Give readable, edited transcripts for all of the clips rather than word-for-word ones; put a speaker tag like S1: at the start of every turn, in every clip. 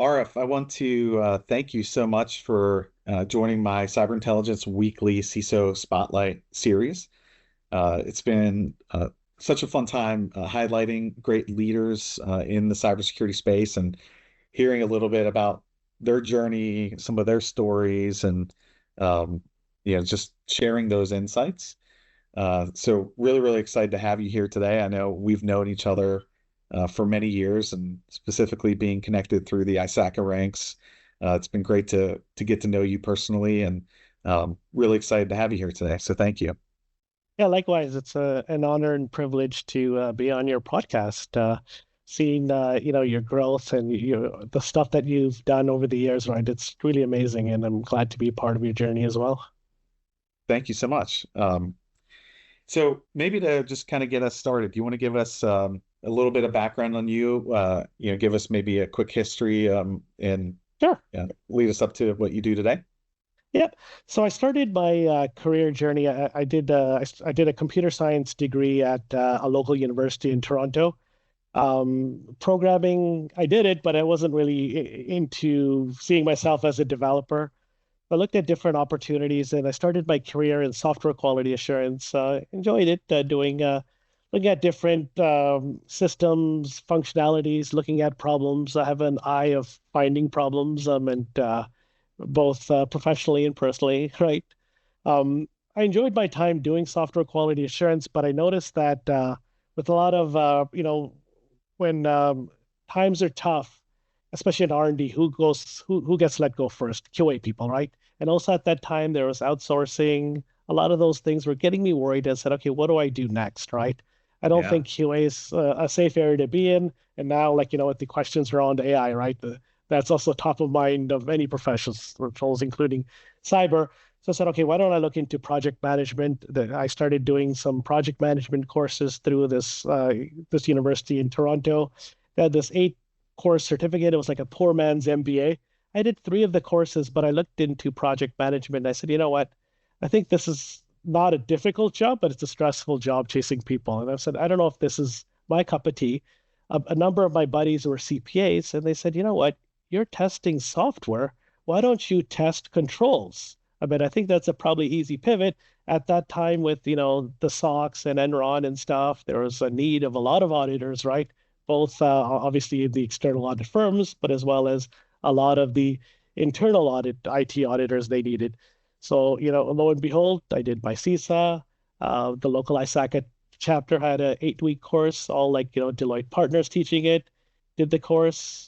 S1: Arif, I want to thank you so much for joining my Cyber Intelligence Weekly CISO Spotlight series. It's been such a fun time highlighting great leaders in the cybersecurity space and hearing a little bit about their journey, some of their stories, and um, just sharing those insights. So really, really excited to have you here today. I know we've known each other for many years, and specifically being connected through the ISACA ranks. It's been great to get to know you personally, and really excited to have you here today. So thank you.
S2: Yeah, likewise. It's an honor and privilege to be on your podcast. Seeing your growth and the stuff that you've done over the years, right? It's really amazing, and I'm glad to be a part of your journey as well.
S1: Thank you so much. So maybe to just kind of get us started, do you want to give us a little bit of background on you? Give us maybe a quick history and
S2: Sure.
S1: lead us up to what you do today.
S2: Yeah. So I started my career journey. I did a computer science degree at a local university in Toronto. Programming, I did it, but I wasn't really into seeing myself as a developer. I looked at different opportunities and I started my career in software quality assurance. Enjoyed it, looking at different systems, functionalities, looking at problems. I have an eye of finding problems and both professionally and personally, right? I enjoyed my time doing software quality assurance, but I noticed that with a lot of, when times are tough, especially in R&D, who gets let go first? QA people, right? And also at that time there was outsourcing. A lot of those things were getting me worried. I said, okay, what do I do next, right? I don't
S1: Yeah.
S2: think QA is a safe area to be in. And now, like, with the questions around AI, right? That's also top of mind of any professionals, including cyber. So I said, okay, why don't I look into project management? I started doing some project management courses through this university in Toronto. They had this 8 course certificate. It was like a poor man's MBA. I did 3 of the courses, but I looked into project management. I said, you know what? I think this is not a difficult job, but it's a stressful job chasing people. And I said, I don't know if this is my cup of tea. A number of my buddies were CPAs, and they said, you know what? You're testing software. Why don't you test controls? I mean, I think that's a probably easy pivot. At that time, with the SOX and Enron and stuff, there was a need of a lot of auditors, right? Both obviously the external audit firms, but as well as a lot of the internal audit IT auditors they needed. So, lo and behold, I did my CISA. The local ISACA chapter had a 8-week course, all like, Deloitte partners teaching it. Did the course,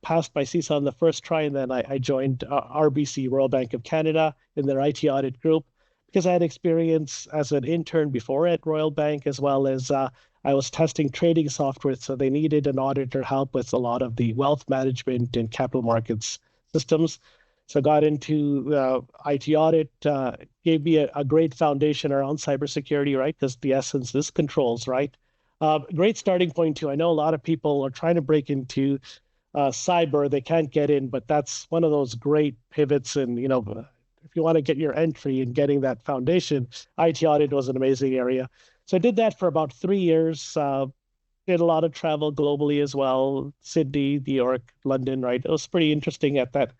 S2: passed my CISA on the first try, and then I joined RBC, Royal Bank of Canada, in their IT audit group because I had experience as an intern before at Royal Bank, as well as I was testing trading software. So they needed an auditor help with a lot of the wealth management and capital markets systems. So I got into IT audit, gave me a great foundation around cybersecurity, right? Because the essence is controls, right? Great starting point too. I know a lot of people are trying to break into cyber, they can't get in, but that's one of those great pivots. And if you want to get your entry and getting that foundation, IT audit was an amazing area. So I did that for about 3 years. Did a lot of travel globally as well, Sydney, New York, London, right? It was pretty interesting at that,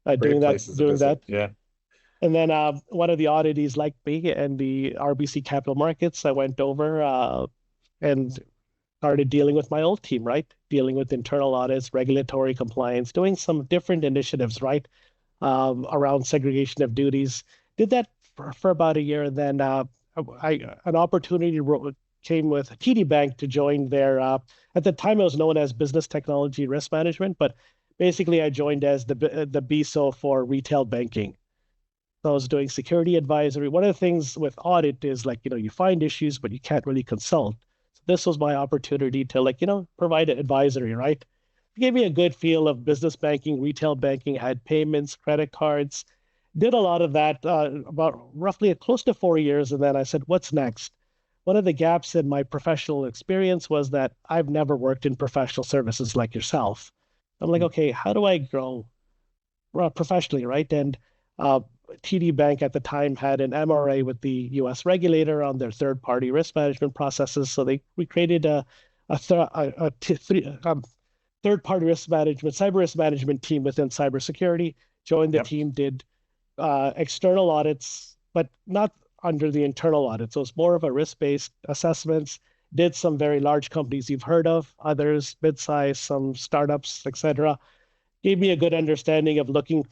S1: Great places to
S2: doing
S1: visit.
S2: that.
S1: Yeah.
S2: And then one of the oddities liked me and the RBC Capital Markets. I went over and started dealing with my old team, right? Dealing with internal audits, regulatory compliance, doing some different initiatives, right? Around segregation of duties. Did that for about a year, and then an opportunity came with TD Bank to join their. At the time, it was known as Business Technology Risk Management, but basically, I joined as the BISO for retail banking. So I was doing security advisory. One of the things with audit is like, you find issues, but you can't really consult. So this was my opportunity to like, provide advisory, right? It gave me a good feel of business banking, retail banking, I had payments, credit cards, did a lot of that about roughly close to 4 years. And then I said, what's next? One of the gaps in my professional experience was that I've never worked in professional services like yourself. I'm like, okay, how do I grow professionally, right? And uh, TD Bank at the time had an MRA with the U.S. regulator on their third-party risk management processes. So we created a third-party risk management, cyber risk management team within cybersecurity. Joined the
S1: Yep.
S2: team, did external audits, but not under the internal audit. So it's more of a risk-based assessments. Did some very large companies you've heard of, others mid-size, some startups, etc. Gave me a good understanding of looking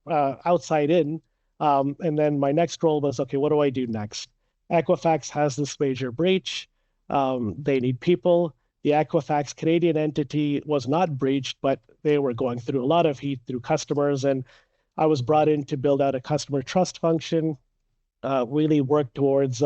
S2: outside in. And then my next role was, okay, what do I do next? Equifax has this major breach. They need people. The Equifax Canadian entity was not breached, but they were going through a lot of heat through customers. And I was brought in to build out a customer trust function, really work towards,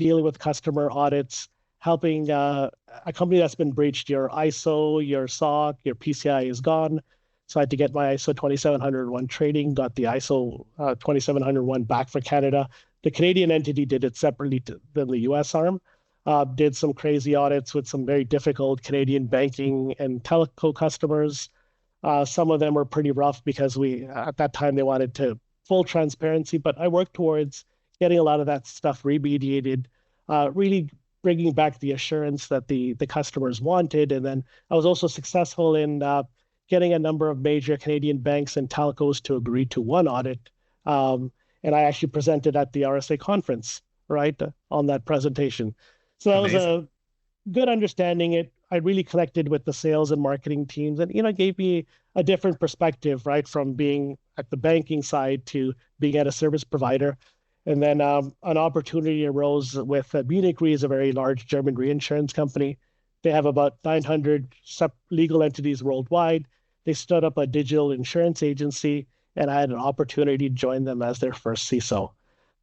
S2: dealing with customer audits, helping a company that's been breached, your ISO, your SOC, your PCI is gone. So I had to get my ISO 27001 training, got the ISO 27001 back for Canada. The Canadian entity did it separately than the US arm. Did some crazy audits with some very difficult Canadian banking and telco customers. Some of them were pretty rough because at that time, they wanted to full transparency, but I worked towards getting a lot of that stuff remediated, really bringing back the assurance that the customers wanted. And then I was also successful in getting a number of major Canadian banks and telcos to agree to one audit. And I actually presented at the RSA conference, right, on that presentation. So that was
S1: Amazing.
S2: a good understanding it. I really connected with the sales and marketing teams, and gave me a different perspective, right, from being at the banking side to being at a service provider. And then an opportunity arose with Munich Re is a very large German reinsurance company. They have about 900 legal entities worldwide. They stood up a digital insurance agency, and I had an opportunity to join them as their first CISO.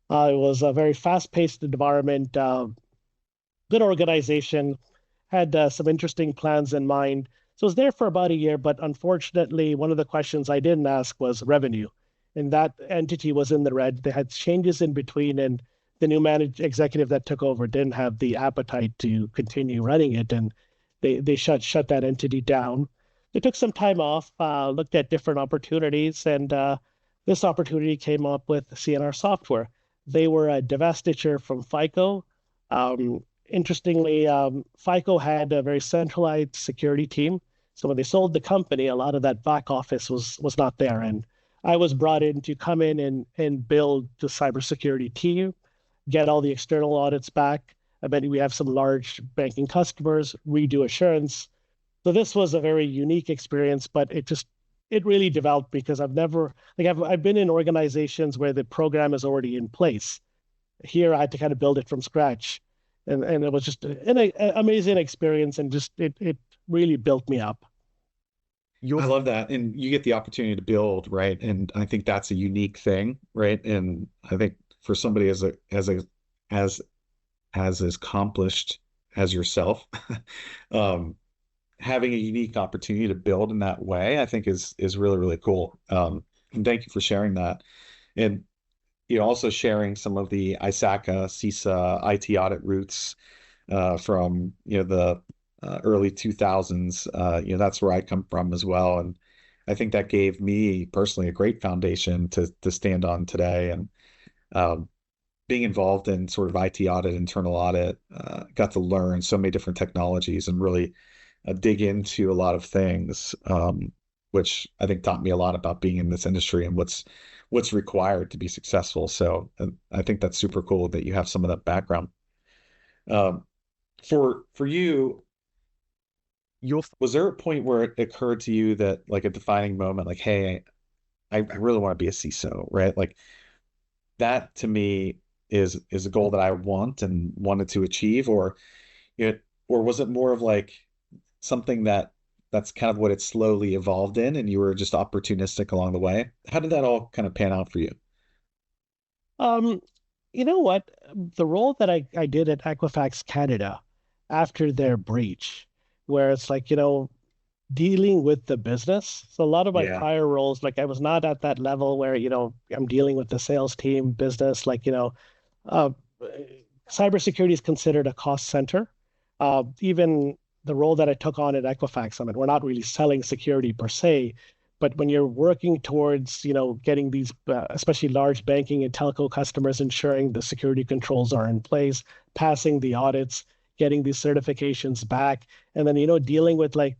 S2: It was a very fast-paced environment, good organization, had some interesting plans in mind. So I was there for about a year, but unfortunately, one of the questions I didn't ask was revenue. And that entity was in the red. They had changes in between, and the new executive that took over didn't have the appetite to continue running it, and they shut that entity down. They took some time off, looked at different opportunities, and this opportunity came up with C&R Software. They were a divestiture from FICO. Interestingly, FICO had a very centralized security team. So when they sold the company, a lot of that back office was not there. And I was brought in to come in and build the cybersecurity team, get all the external audits back. I bet we have some large banking customers, redo assurance. So this was a very unique experience, but it really developed because I've been in organizations where the program is already in place. Here I had to kind of build it from scratch. And it was just an amazing experience, and just it really built me up.
S1: I love that. And you get the opportunity to build, right? And I think that's a unique thing, right? And I think for somebody as as accomplished as yourself, um, having a unique opportunity to build in that way, I think is really, really cool. And thank you for sharing that. And also sharing some of the ISACA, CISA, IT audit roots from the early 2000s. That's where I come from as well, and I think that gave me personally a great foundation to stand on today. And um, being involved in sort of IT audit, internal audit, got to learn so many different technologies and really dig into a lot of things, which I think taught me a lot about being in this industry and what's required to be successful. So I think that's super cool that you have some of that background. Um, for you, was there a point where it occurred to you that like a defining moment, like, hey, I really want to be a CISO, right? Like that to me is a goal that I want and wanted to achieve, or was it more of like something that's kind of what it slowly evolved in, and you were just opportunistic along the way? How did that all kind of pan out for you?
S2: Um, you know what? The role that I did at Equifax Canada after their breach, where it's like, dealing with the business. So a lot of my
S1: Yeah.
S2: prior roles, like I was not at that level where, I'm dealing with the sales team, business, like, uh, cybersecurity is considered a cost center. Even the role that I took on at Equifax, I mean, we're not really selling security per se, but when you're working towards, getting these, especially large banking and telco customers, ensuring the security controls are in place, passing the audits, getting these certifications back, and then, dealing with like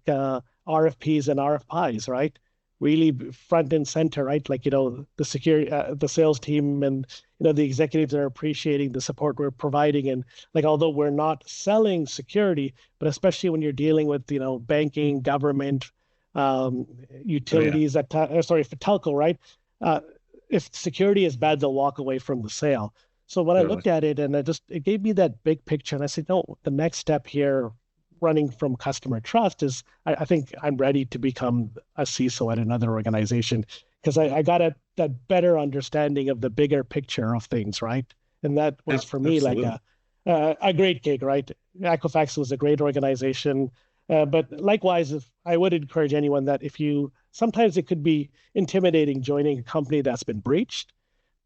S2: RFPs and RFIs, right? Really front and center, right? Like, the security, the sales team and, the executives are appreciating the support we're providing. And like, although we're not selling security, but especially when you're dealing with, banking, government, um,
S1: Oh yeah,
S2: utilities, sorry, for telco, right? Uh, if security is bad, they'll walk away from the sale. So when I
S1: totally.
S2: looked at it and it gave me that big picture and I said, no, the next step here running from customer trust is I think I'm ready to become a CISO at another organization because I got that better understanding of the bigger picture of things, right? And that was for me like
S1: Absolutely.
S2: a great gig, right? Equifax was a great organization. But likewise, if I would encourage anyone that if you sometimes it could be intimidating joining a company that's been breached,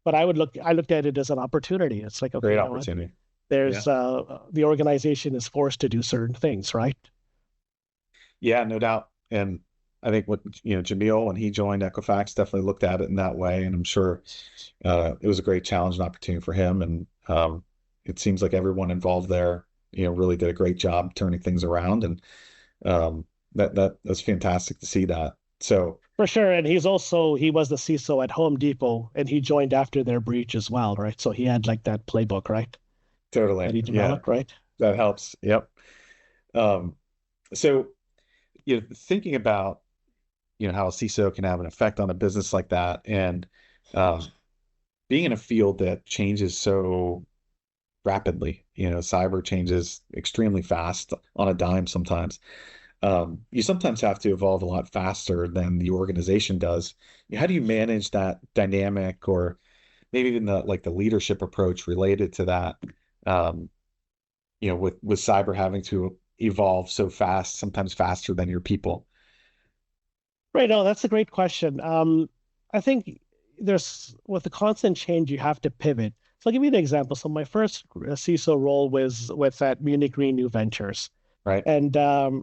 S2: but I looked at it as an opportunity. It's like, okay,
S1: Great
S2: you know what?
S1: opportunity. Yeah.
S2: There's the organization is forced to do certain things, right?
S1: Yeah, no doubt. And I think what, Jamil, when he joined Equifax, definitely looked at it in that way. And I'm sure it was a great challenge and opportunity for him. And it seems like everyone involved there, really did a great job turning things around. And that's fantastic to see that. So
S2: For sure. And he was the CISO at Home Depot and he joined after their breach as well, right? So he had like that playbook, right? That
S1: totally,
S2: he
S1: yeah,
S2: developed, right?
S1: that helps. Yep. Um, so thinking about how a CISO can have an effect on a business like that, and um, being in a field that changes so rapidly, cyber changes extremely fast on a dime sometimes. You sometimes have to evolve a lot faster than the organization does. How do you manage that dynamic, or maybe even the leadership approach related to that? Um, with cyber having to evolve so fast, sometimes faster than your people.
S2: Right. No, that's a great question. I think with the constant change, you have to pivot. So I'll give you an example. So my first CISO role was with that Munich Re New Ventures.
S1: Right?
S2: And as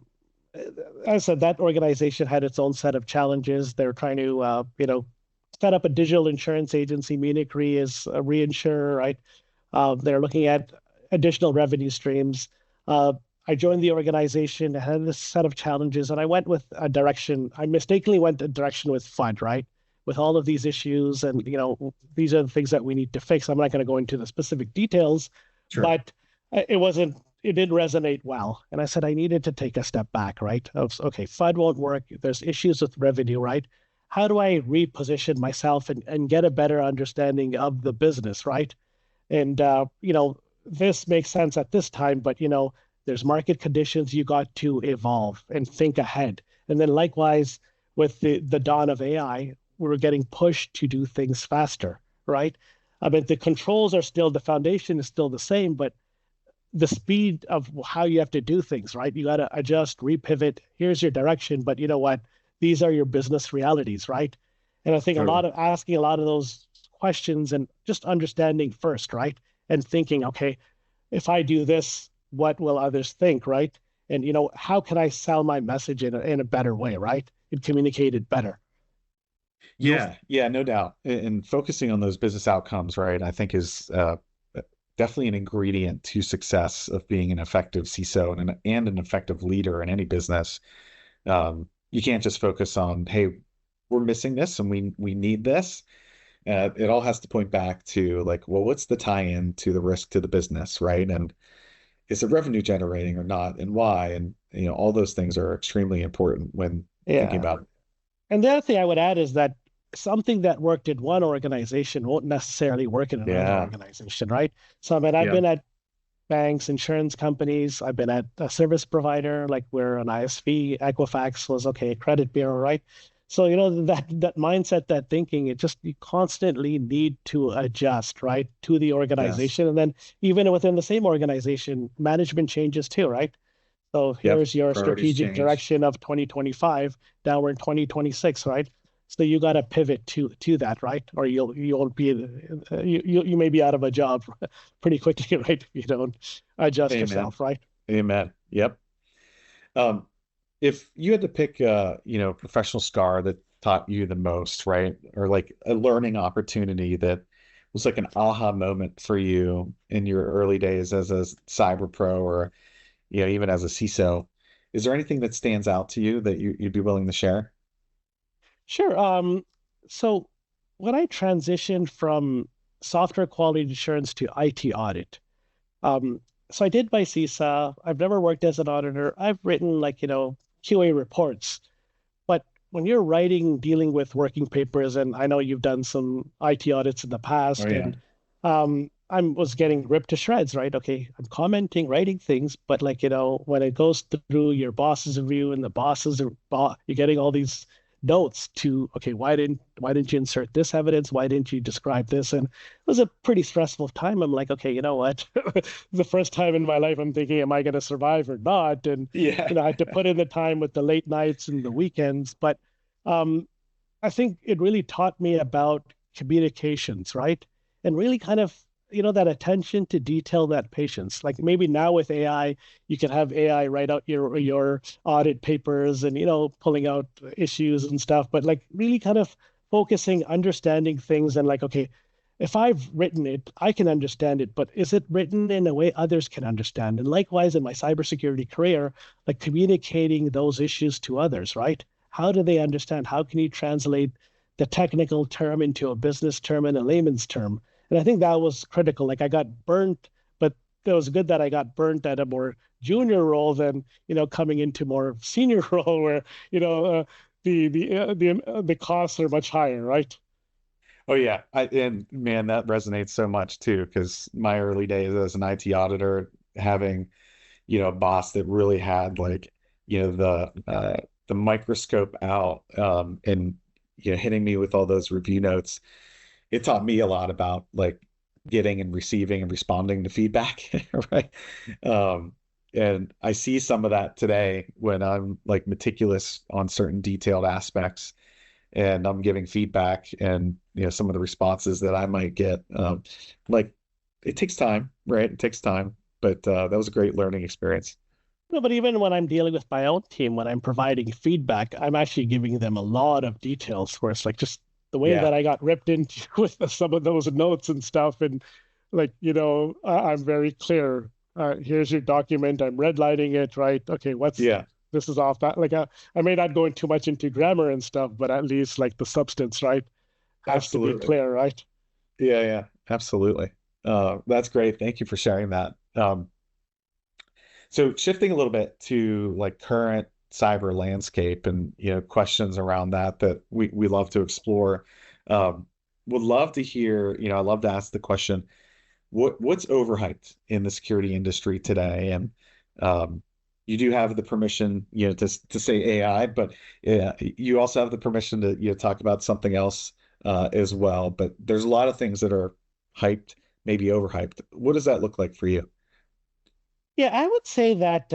S2: I said, that organization had its own set of challenges. They're trying to, set up a digital insurance agency. Munich Re is a reinsurer, right? They're looking at additional revenue streams. Uh, I joined the organization, I had this set of challenges, and I went with a direction. I mistakenly went a direction with FUD, right? With all of these issues, and these are the things that we need to fix. I'm not going to go into the specific details,
S1: Sure.
S2: but it didn't resonate well. And I said I needed to take a step back, right? Of okay, FUD won't work. There's issues with revenue, right? How do I reposition myself and get a better understanding of the business, right? And this makes sense at this time, but there's market conditions you got to evolve and think ahead. And then likewise with the dawn of AI, we're getting pushed to do things faster, right? I mean, the controls are still the foundation is still the same, but the speed of how you have to do things, right? You got to adjust, repivot. Here's your direction, but you know what? These are your business realities, right? And I think
S1: Totally.
S2: asking a lot of those questions and just understanding first, right? And thinking, okay, if I do this, what will others think, right? And how can I sell my message in a better way, right? And communicate it better.
S1: Yeah, yeah, no doubt. And focusing on those business outcomes, right, I think is definitely an ingredient to success of being an effective CISO and an effective leader in any business. You can't just focus on, hey, we're missing this and we need this. It all has to point back to like, well, what's the tie-in to the risk to the business, right? And is it revenue generating or not, and why? And all those things are extremely important when thinking
S2: Yeah.
S1: about.
S2: And the other thing I would add is that something that worked in one organization won't necessarily work in another
S1: Yeah,
S2: organization, right? So I mean, I've
S1: yeah,
S2: been at banks, insurance companies. I've been at a service provider, like we're an ISV. Equifax was okay, a credit bureau, right? So that mindset, that thinking, it just you constantly need to adjust, right, to the
S1: yes,
S2: organization, and then even within the same organization, management changes too, right? So
S1: yep.
S2: here's your
S1: Priorities
S2: strategic
S1: change.
S2: direction of 2025. Now we're in 2026, right? So you got to pivot to that, right? Or you won't be you may be out of a job pretty quickly, right? If you don't adjust
S1: Amen.
S2: yourself, right?
S1: Amen. Yep. Um, if you had to pick professional scar that taught you the most, right? Or like a learning opportunity that was like an aha moment for you in your early days as a cyber pro, or even as a CISO, Is there anything that stands out to you that you'd be willing to share?
S2: Sure. So when I transitioned from software quality assurance to IT audit, um, so I did my CISA. I've never worked as an auditor. I've written QA reports. But when you're writing, dealing with working papers, and I know you've done some IT audits in the
S1: Oh
S2: past,
S1: yeah.
S2: and I was getting ripped to shreds, right? Okay, I'm commenting, writing things, but when it goes through your boss's review and the bosses are, you're getting all these notes to, okay, why didn't you insert this evidence? Why didn't you describe this? And it was a pretty stressful time. I'm like, okay, you know what? The first time in my life, I'm thinking, am I going to survive or not? And
S1: Yeah.
S2: I had to put in the time with the late nights and the weekends. But um, I think it really taught me about communications, right? And really kind of, that attention to detail, that patience. Like maybe now with AI, you can have AI write out your audit papers and, pulling out issues and stuff, but like really kind of focusing, understanding things and like, okay, if I've written it, I can understand it, but is it written in a way others can understand? And likewise, in my cybersecurity career, like communicating those issues to others, right? How do they understand? How can you translate the technical term into a business term and a layman's term? And I think that was critical. Like I got burnt, but it was good that I got burnt at a more junior role than, coming into more senior role where, the costs are much higher, right?
S1: Oh yeah. And man, that resonates so much too, because my early days as an IT auditor, having, a boss that really had like, the microscope out, and hitting me with all those review notes, it taught me a lot about like getting and receiving and responding to feedback, right? Um, and I see some of that today when I'm like meticulous on certain detailed aspects and I'm giving feedback and some of the responses that I might get. Like it takes time, right? It takes time, but that was a great learning experience.
S2: No, but even when I'm dealing with my own team, when I'm providing feedback, I'm actually giving them a lot of details where it's like just the way
S1: Yeah,
S2: that I got ripped into with some of those notes and stuff. And like, I'm very clear. Here's your document. I'm redlining it, right? Okay,
S1: yeah,
S2: this is off that. Like, I may not go in too much into grammar and stuff, but at least like the substance, right, has to be
S1: absolutely.
S2: clear, right?
S1: Yeah, yeah, absolutely. That's great. Thank you for sharing that. So shifting a little bit to like current cyber landscape and questions around that we love to explore. Um, would love to hear, I love to ask the question, what's overhyped in the security industry today? And um, you do have the permission, to say AI, but you also have the permission to talk about something else as well. But there's a lot of things that are hyped, maybe overhyped. What does that look like for you?
S2: Yeah, I would say that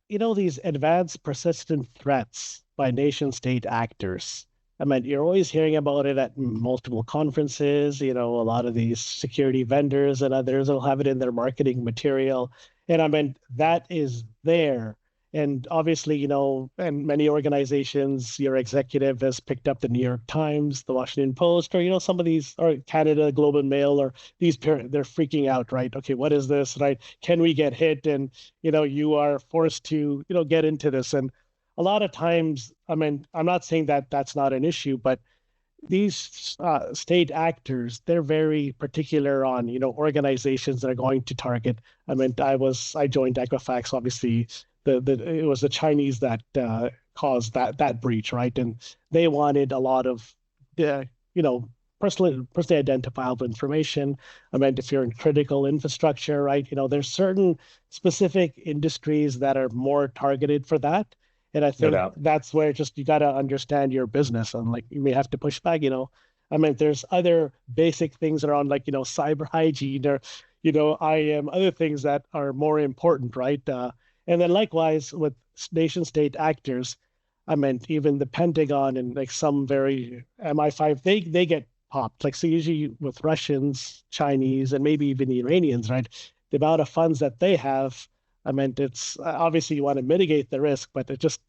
S2: these advanced persistent threats by nation state actors. I mean, you're always hearing about it at multiple conferences. A lot of these security vendors and others will have it in their marketing material. And I mean, that is there. And obviously, and many organizations, your executive has picked up the New York Times, the Washington Post, or, some of these, or Canada, Globe and Mail, or these parents, they're freaking out, right? Okay, what is this, right? Can we get hit? And, you are forced to, get into this. And a lot of times, I mean, I'm not saying that that's not an issue, but these state actors, they're very particular on, organizations that are going to target. I mean, I joined Equifax, obviously it was the Chinese that caused that breach, right? And they wanted a lot of, you know, personally identifiable information. I mean, if you're in critical infrastructure, right? There's certain specific industries that are more targeted for that. And I
S1: No
S2: think
S1: doubt.
S2: that's where just you got to understand your business and like you may have to push back. I mean, there's other basic things around like, cyber hygiene or, IAM, other things that are more important, right? And then likewise with nation state actors, I meant even the Pentagon and like some very MI5, they get popped. Like so usually with Russians, Chinese, and maybe even Iranians, right? The amount of funds that they have, I meant it's obviously you want to mitigate the risk, but it just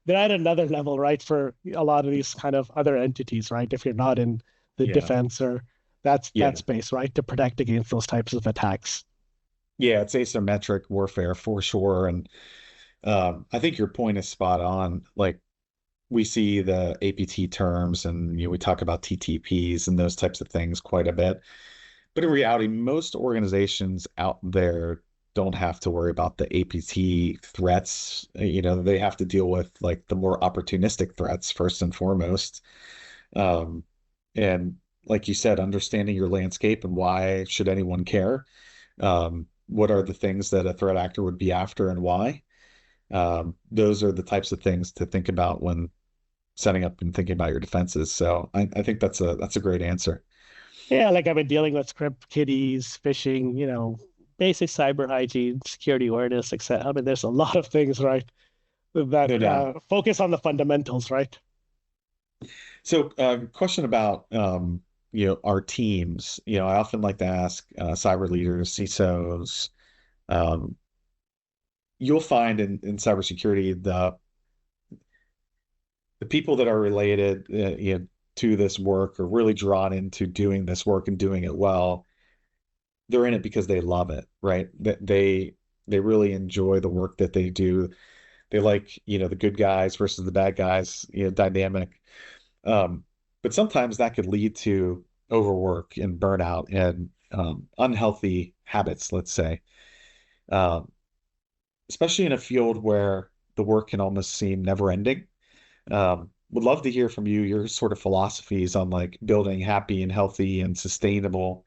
S2: they're at another level, right? For a lot of these kind of other entities, right? If you're not in the
S1: Yeah.
S2: defense or that
S1: Yeah.
S2: space, right? To protect against those types of attacks.
S1: Yeah, it's asymmetric warfare for sure. And I think your point is spot on. Like we see the APT terms and we talk about TTPs and those types of things quite a bit. But in reality, most organizations out there don't have to worry about the APT threats. They have to deal with like the more opportunistic threats first and foremost. Um, and like you said, understanding your landscape and why should anyone care? What are the things that a threat actor would be after and why? Those are the types of things to think about when setting up and thinking about your defenses. So I think that's a great answer.
S2: Yeah, like I've been dealing with script kiddies, phishing, basic cyber hygiene, security awareness, etc. I mean, there's a lot of things, right, that
S1: No doubt.
S2: focus on the fundamentals, right?
S1: So, question about our teams. I often like to ask cyber leaders, CISOs. Um, you'll find in cybersecurity the people that are related to this work are really drawn into doing this work and doing it well. They're in it because they love it, right? That they really enjoy the work that they do. They like, the good guys versus the bad guys, dynamic. Um, but sometimes that could lead to overwork and burnout and unhealthy habits, let's say, um, especially in a field where the work can almost seem never ending. Would love to hear from you your sort of philosophies on like building happy and healthy and sustainable,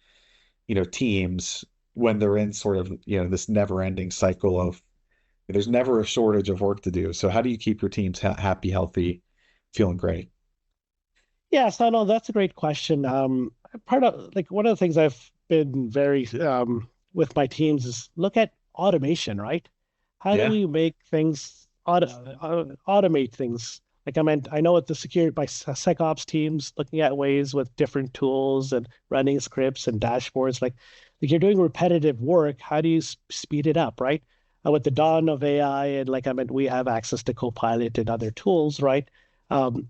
S1: teams when they're in sort of, this never ending cycle of there's never a shortage of work to do. So how do you keep your teams happy, healthy, feeling great?
S2: Yeah, so no, that's a great question. Part of like one of the things I've been very with my teams is look at automation, right? How do
S1: Yeah.
S2: we make things automate things? Like I know at the security my SecOps teams looking at ways with different tools and running scripts and dashboards. Like you're doing repetitive work, how do you speed it up, right? With the dawn of AI and we have access to Copilot and other tools, right? Um,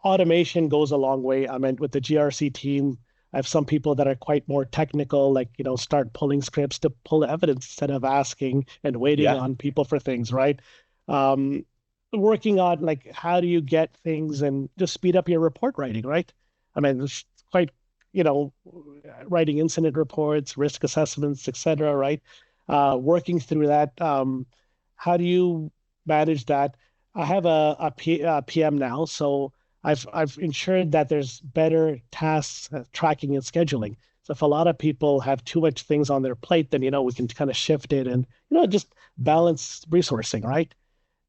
S2: Automation goes a long way. I mean, with the GRC team, I have some people that are quite more technical, like, start pulling scripts to pull evidence instead of asking and waiting
S1: Yeah.
S2: on people for things, right? Um, Working on like how do you get things and just speed up your report writing, right? I mean, it's quite, you know, writing incident reports, risk assessments, etc., right? Working through that. How do you manage that? I have a PM now, so I've ensured that there's better tasks tracking and scheduling. So if a lot of people have too much things on their plate, then we can kind of shift it and just balance resourcing, right?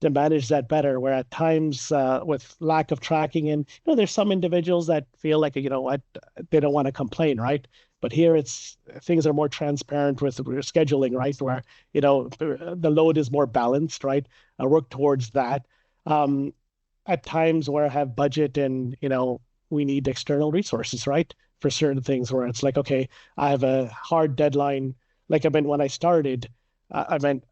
S2: To manage that better. Where at times with lack of tracking, and there's some individuals that feel like what they don't want to complain, right? But here it's things are more transparent with scheduling, right? Where the load is more balanced, right? I work towards that. Um, at times where I have budget and we need external resources, right? For certain things where it's like, okay, I have a hard deadline. Like I meant when I started, I meant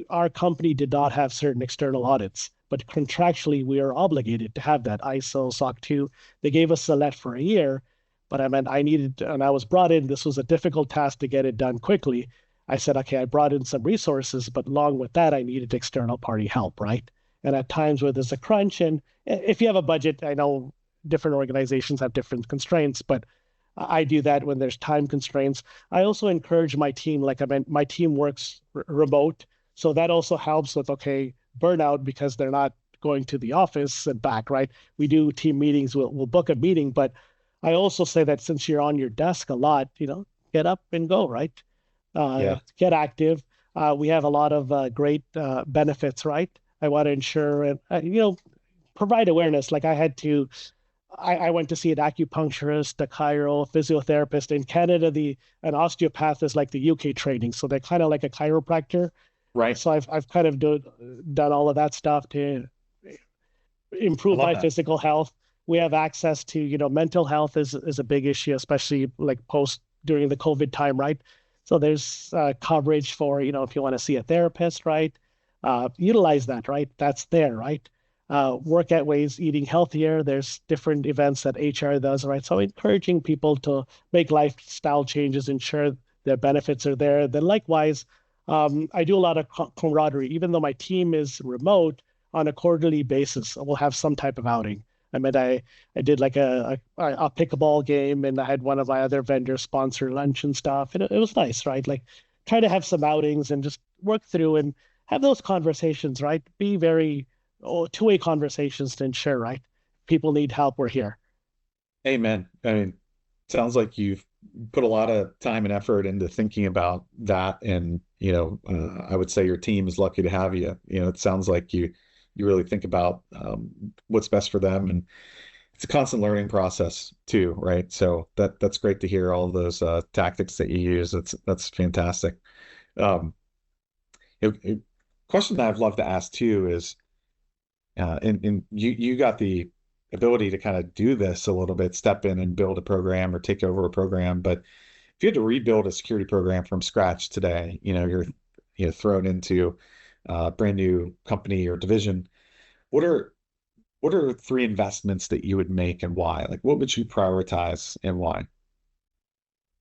S2: our company did not have certain external audits, but contractually we are obligated to have that ISO SOC 2. They gave us a let for a year, but I meant I needed, and I was brought in. This was a difficult task to get it done quickly. I said, okay, I brought in some resources, but along with that, I needed external party help, right? And at times where there's a crunch, and if you have a budget, I know different organizations have different constraints, but I do that when there's time constraints. I also encourage my team, like I meant, my team works remote. So that also helps with, okay, burnout because they're not going to the office and back, right? We do team meetings, we'll book a meeting, but I also say that since you're on your desk a lot, get up and go, right?
S1: Yeah.
S2: Get active. We have a lot of great benefits, right? I want to ensure and, provide awareness. Like I went to see an acupuncturist, a chiro, a physiotherapist. In Canada, an osteopath is like the UK training, so they're kind of like a chiropractor.
S1: Right.
S2: So I've kind of done all of that stuff to
S1: I
S2: improve
S1: love
S2: my
S1: that.
S2: physical health. We have access to, mental health is a big issue, especially like post during the COVID time, right? So there's coverage for, if you want to see a therapist, right? Utilize that, right? That's there, right? Work at ways eating healthier. There's different events that HR does, right? So encouraging people to make lifestyle changes, ensure their benefits are there. Then likewise, I do a lot of camaraderie, even though my team is remote on a quarterly basis. We'll have some type of outing. I did like a pickleball game, and I had one of my other vendors sponsor lunch and stuff. And it was nice, right? Like try to have some outings and just work through and have those conversations, right? Be very two-way conversations to ensure, right? People need help, we're here.
S1: Amen. I mean, sounds like you've put a lot of time and effort into thinking about that, and I would say your team is lucky to have you. It sounds like you really think about what's best for them, and it's a constant learning process too, right? So that's great to hear all of those tactics that you use. That's fantastic. Um, a question that I'd love to ask too is, and you got the ability to kind of do this a little bit, step in and build a program or take over a program. But if you had to rebuild a security program from scratch today, you're thrown into a brand new company or division. What are what are three investments that you would make and why? Like, what would you prioritize and why?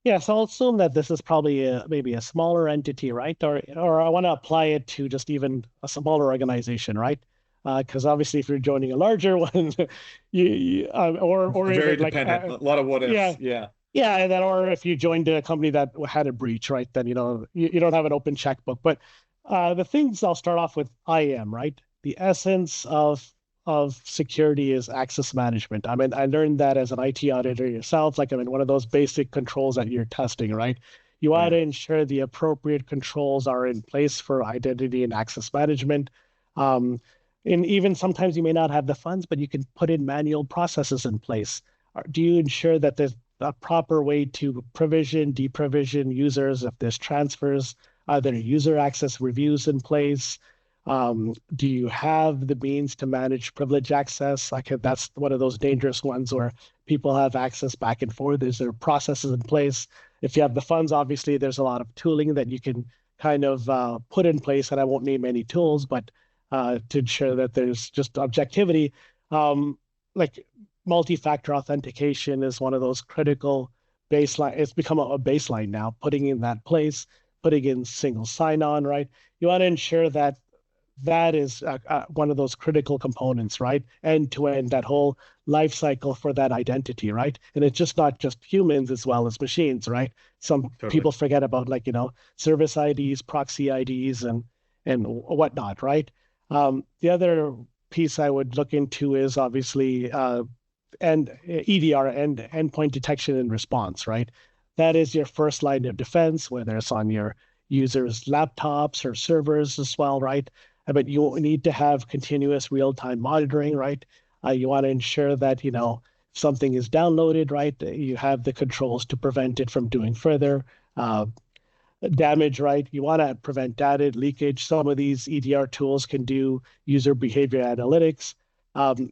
S2: Yeah, so I'll assume that this is probably maybe a smaller entity, right? Or I want to apply it to just even a smaller organization, right? Because obviously, if you're joining a larger one, or
S1: Very
S2: even like
S1: dependent. A lot of what ifs.
S2: yeah,
S1: Yeah.
S2: yeah, and then or if you joined a company that had a breach, right? Then you don't have an open checkbook. But the things I'll start off with, IAM, right? The essence of security is access management. I mean, I learned that as an IT auditor yourself. Like, I mean, one of those basic controls that you're testing, right? You want to
S1: Right.
S2: ensure the appropriate controls are in place for identity and access management. Um, and even sometimes you may not have the funds, but you can put in manual processes in place. Do you ensure that there's a proper way to provision, deprovision users if there's transfers? Are there user access reviews in place? Do you have the means to manage privilege access? Like that's one of those dangerous ones where people have access back and forth. Is there processes in place? If you have the funds, obviously there's a lot of tooling that you can kind of put in place, and I won't name any tools, but to ensure that there's just objectivity. Like multi-factor authentication is one of those critical baseline. It's become a baseline now, putting in that place, putting in single sign-on, right? You want to ensure that that is one of those critical components, right? End to end, that whole life cycle for that identity, right? And it's just not just humans as well as machines, right? Some
S1: Totally.
S2: people forget about like, service IDs, proxy IDs, and whatnot, right? The other piece I would look into is obviously and EDR and endpoint detection and response, right? That is your first line of defense, whether it's on your users' laptops or servers as well, right? But you need to have continuous real-time monitoring, right? You want to ensure that, if something is downloaded, right, you have the controls to prevent it from doing further damage, right? You want to prevent data leakage. Some of these EDR tools can do user behavior analytics. Um,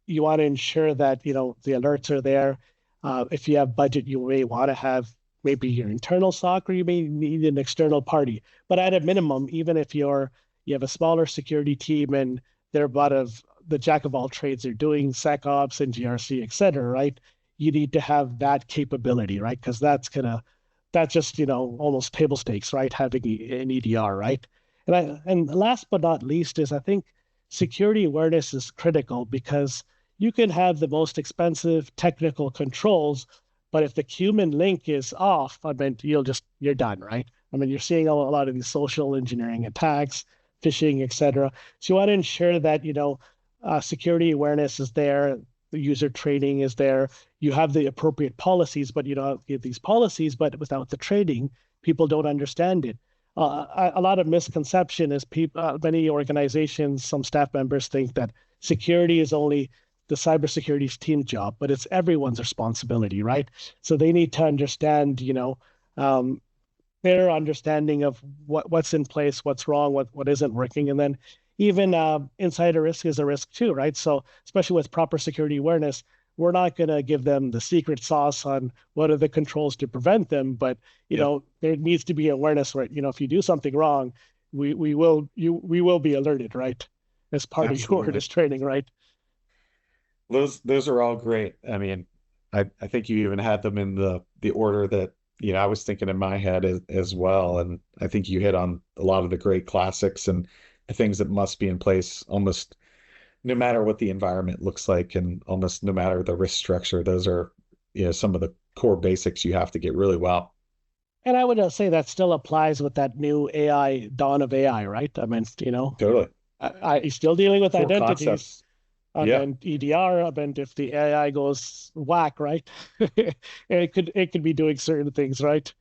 S2: you want to ensure that, the alerts are there. If you have budget, you may want to have maybe your internal SOC, or you may need an external party. But at a minimum, even if you have a smaller security team and they're about of the jack of all trades, they're doing SecOps and GRC, et cetera, right? You need to have that capability, right? Because that's just, almost table stakes, right? Having an EDR, right? And last but not least is I think security awareness is critical because you can have the most expensive technical controls, but if the human link is off, I mean, you're done, right? I mean, you're seeing a lot of these social engineering attacks, phishing, et cetera. So you want to ensure that, security awareness is there, the user training is there, you have the appropriate policies, but you don't have these policies, but without the training, people don't understand it. A lot of misconception is many organizations, some staff members think that security is only the cybersecurity team's job, but it's everyone's responsibility, right? So they need to understand, um, their understanding of what's in place, what's wrong, what isn't working, and then even insider risk is a risk too, right? So especially with proper security awareness, we're not going to give them the secret sauce on what are the controls to prevent them, but
S1: Yep.
S2: there needs to be awareness where if you do something wrong, we will be alerted, right? As part of your
S1: Absolutely.
S2: awareness training, right?
S1: Those are all great. I mean, I think you even had them in the order that I was thinking in my head as well, and I think you hit on a lot of the great classics and the things that must be in place almost no matter what the environment looks like, and almost no matter the risk structure. Those are, some of the core basics you have to get really well.
S2: And I would say that still applies with that new AI, dawn of AI, right? I mean,
S1: Totally.
S2: still dealing with
S1: Core
S2: identities.
S1: concepts.
S2: I
S1: Yeah,
S2: meant EDR. I meant if the AI goes whack, right? It could be doing certain things, right,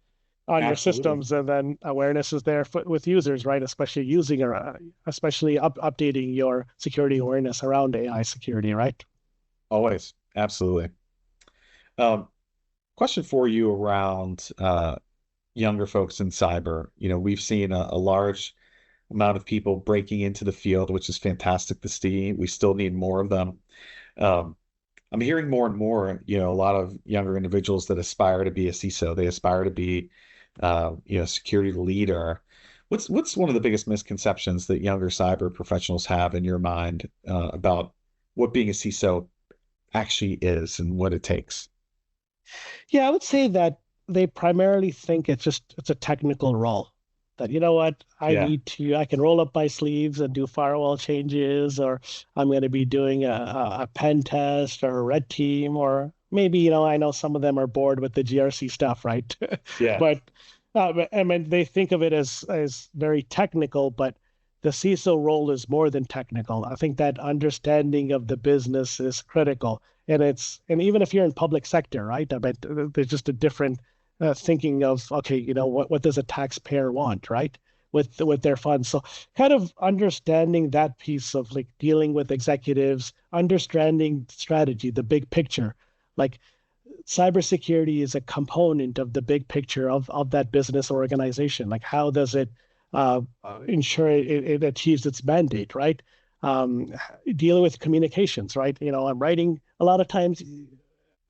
S2: on your
S1: absolutely.
S2: systems, and then awareness is there with users, right? Especially using or especially updating your security awareness around AI security, right?
S1: Always. Absolutely. Um, Question for you around younger folks in cyber. We've seen a large amount of people breaking into the field, which is fantastic to see. We still need more of them. Um, I'm hearing more and more, a lot of younger individuals that aspire to be a CISO. They aspire to be, security leader. What's one of the biggest misconceptions that younger cyber professionals have in your mind about what being a CISO actually is and what it takes?
S2: Yeah, I would say that they primarily think it's a technical role. That what,
S1: Yeah,
S2: I can roll up my sleeves and do firewall changes, or I'm going to be doing a pen test or a red team, or maybe, I know some of them are bored with the GRC stuff, right?
S1: yeah.
S2: But I mean, they think of it as very technical, but the CISO role is more than technical. I think that understanding of the business is critical, and even if you're in public sector, right? I bet there's just a different thinking of, okay, what does a taxpayer want, right? With their funds. So kind of understanding that piece of like dealing with executives, understanding strategy, the big picture. Like cybersecurity is a component of the big picture of that business organization. Like how does it ensure it achieves its mandate, right? Um, Dealing with communications, right? I'm writing a lot of times.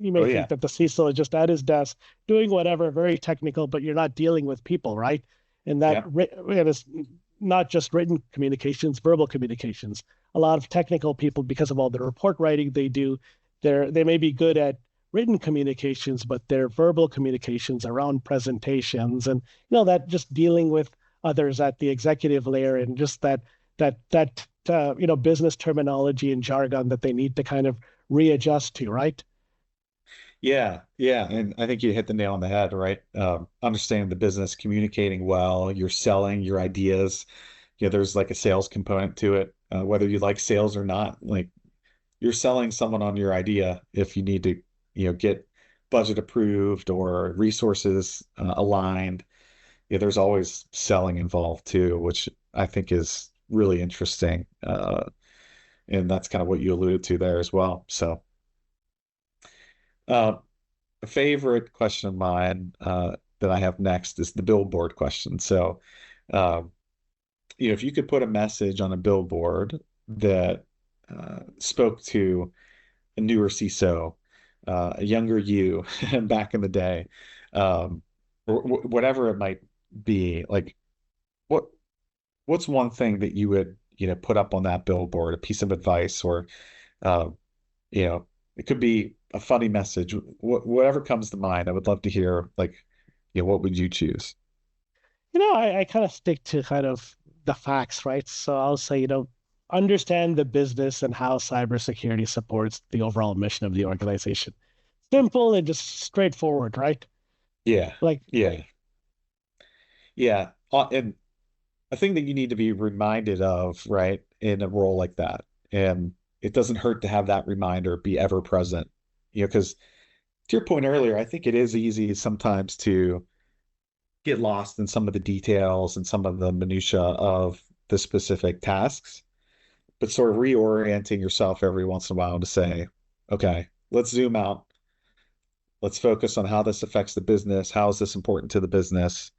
S2: You
S1: Oh
S2: may think
S1: yeah,
S2: that the CISO is just at his desk doing whatever, very technical, but you're not dealing with people, right? And that
S1: yeah.
S2: it is not just written communications, verbal communications. A lot of technical people, because of all the report writing they do, they may be good at written communications, but their verbal communications around presentations and that just dealing with others at the executive layer and just that business terminology and jargon that they need to kind of readjust to, right?
S1: Yeah, yeah, and I think you hit the nail on the head, right? Understanding the business, communicating well, you're selling your ideas. There's like a sales component to it, whether you like sales or not. Like you're selling someone on your idea if you need to, get budget approved or resources aligned. Yeah, there's always selling involved too, which I think is really interesting. And that's kind of what you alluded to there as well. So, uh, a favorite question of mine that I have next is the billboard question. So, um, if you could put a message on a billboard that spoke to a newer CISO, a younger you back in the day, um, or whatever it might be, like what what's one thing that you would, put up on that billboard, a piece of advice, or uh, you know, it could be a funny message, whatever comes to mind. I would love to hear, like, what would you choose?
S2: I kind of stick to kind of the facts, right? So I'll say, understand the business and how cybersecurity supports the overall mission of the organization. Simple and just straightforward, right?
S1: Yeah,
S2: Like,
S1: yeah, yeah. And a thing that you need to be reminded of, right, in a role like that. And it doesn't hurt to have that reminder be ever present, because to your point earlier, I think it is easy sometimes to get lost in some of the details and some of the minutia of the specific tasks, but sort of reorienting yourself every once in a while to say, okay, let's zoom out. Let's focus on how this affects the business. How is this important to the business?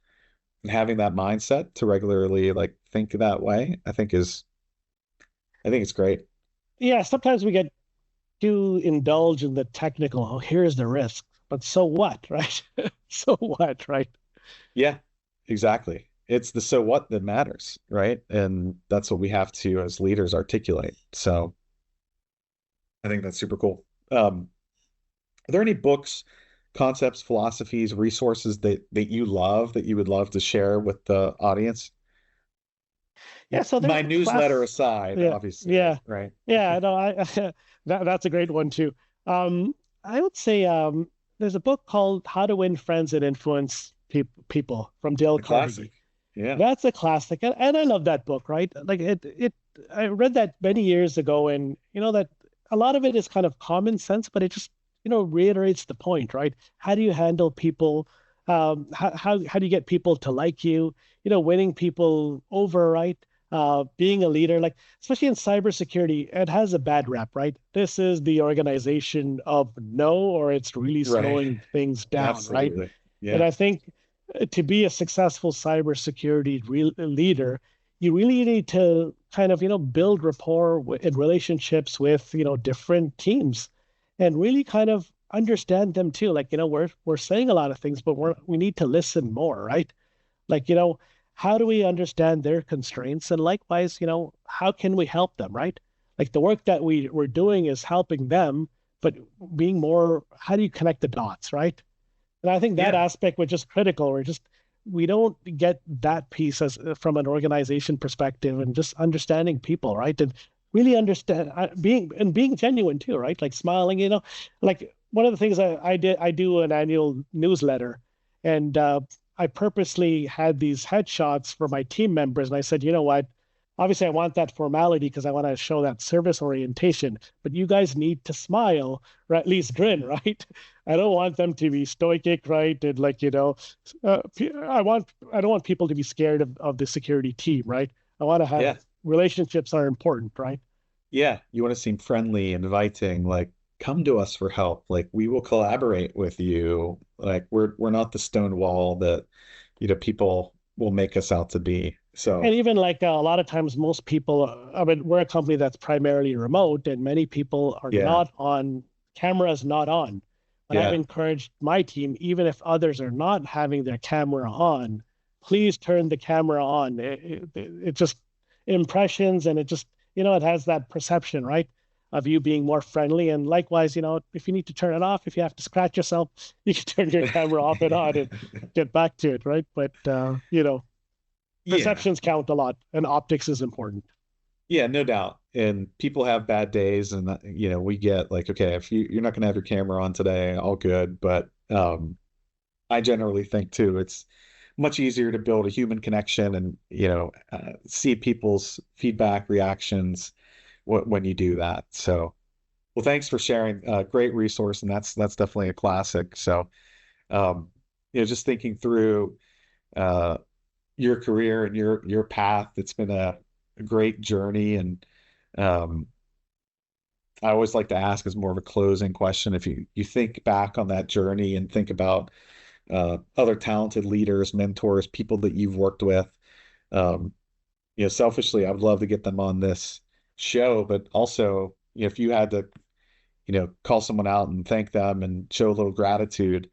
S1: And having that mindset to regularly like think that way, I think it's great.
S2: yeah, sometimes we get too indulged in the technical. Oh, here's the risk, but so what, right? So what, right?
S1: Yeah, exactly. It's the so what that matters, right? And that's what we have to, as leaders, articulate. So I think that's super cool. Are there any books concepts, philosophies, resources that you love that you would love to share with the audience?
S2: Yeah, so
S1: My
S2: there's a
S1: newsletter
S2: class.
S1: aside,
S2: Yeah,
S1: obviously,
S2: yeah,
S1: right?
S2: yeah. No, that's a great one too. I would say there's a book called How to Win Friends and Influence People from Dale
S1: The classic.
S2: Carnegie.
S1: Yeah.
S2: That's a classic, and I love that book, right? Like I read that many years ago, and that a lot of it is kind of common sense, but it just reiterates the point, right? How do you handle people? How do you get people to like you? Winning people over, right? Being a leader, like especially in cybersecurity, it has a bad rap, right? This is the organization of no, or it's really
S1: Right.
S2: slowing things down, right?
S1: Absolutely.
S2: And
S1: Yeah.
S2: I think to be a successful cybersecurity leader, you really need to kind of, build rapport and relationships with, different teams and really kind of understand them too. Like, we're saying a lot of things, but we need to listen more, right? Like, how do we understand their constraints? And likewise, how can we help them, right? Like the work that we're doing is helping them, but being more, how do you connect the dots, right? And I think that
S1: Yeah.
S2: aspect was just critical. We don't get that piece as from an organization perspective and just understanding people, right? And really understand being genuine too, right? Like smiling, like one of the things I do an annual newsletter, and I purposely had these headshots for my team members, and I said, you know what? Obviously, I want that formality because I want to show that service orientation, but you guys need to smile or at least grin, right? I don't want them to be stoic, right? And like, I don't want people to be scared of the security team, right? I want to have
S1: Yeah.
S2: relationships are important, right?
S1: Yeah. You want to seem friendly, inviting, like come to us for help. Like we will collaborate with you. Like we're not the stone wall that, people will make us out to be.
S2: And
S1: So
S2: even like a lot of times, most people, I mean, we're a company that's primarily remote, and many people are
S1: yeah.
S2: not on cameras, not on. But I've
S1: Yeah.
S2: encouraged my team, even if others are not having their camera on, please turn the camera on. It just impressions, and it just, it has that perception, right? Of you being more friendly. And likewise, if you need to turn it off, if you have to scratch yourself, you can turn your camera off and on and get back to it, right? But,
S1: Yeah.
S2: perceptions count a lot, and optics is important.
S1: Yeah, no doubt. And people have bad days, and we get like, okay, if you're not gonna have your camera on today, all good. But I generally think too, it's much easier to build a human connection and see people's feedback, reactions when you do that. So, well, thanks for sharing. Great resource, and that's definitely a classic. So, um, just thinking through uh, your career and your path, it's been a great journey, and um, I always like to ask as more of a closing question. If you think back on that journey and think about other talented leaders, mentors, people that you've worked with. Um, selfishly, I would love to get them on this show, but also, if you had to, call someone out and thank them and show a little gratitude,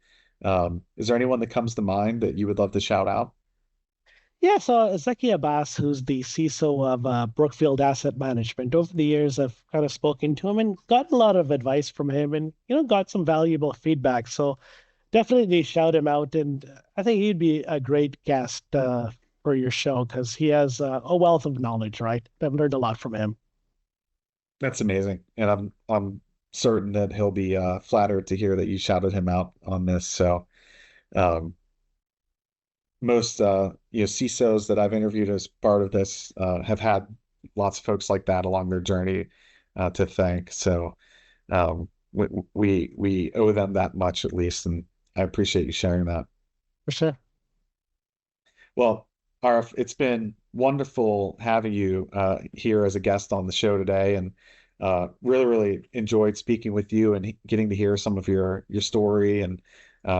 S1: is there anyone that comes to mind that you would love to shout out?
S2: Yeah, so Zeki Abbas, who's the CISO of Brookfield Asset Management, over the years I've kind of spoken to him and got a lot of advice from him and, got some valuable feedback. So definitely shout him out. And I think he'd be a great guest for your show because he has a wealth of knowledge, right? I've learned a lot from him.
S1: That's amazing, and I'm certain that he'll be flattered to hear that you shouted him out on this. So, um, most CISOs that I've interviewed as part of this have had lots of folks like that along their journey to thank. So we owe them that much at least, and I appreciate you sharing that.
S2: For sure.
S1: Well, Arif, it's been wonderful having you here as a guest on the show today, and really enjoyed speaking with you and getting to hear some of your story and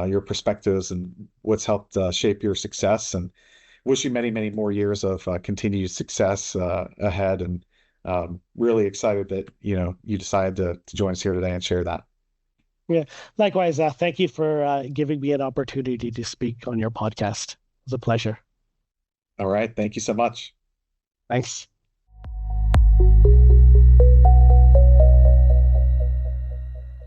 S1: your perspectives and what's helped shape your success. And wish you many more years of continued success ahead. And really excited that you decided to join us here today and share that.
S2: Yeah. Likewise, thank you for giving me an opportunity to speak on your podcast. It was a pleasure.
S1: All right, thank you so much.
S2: Thanks.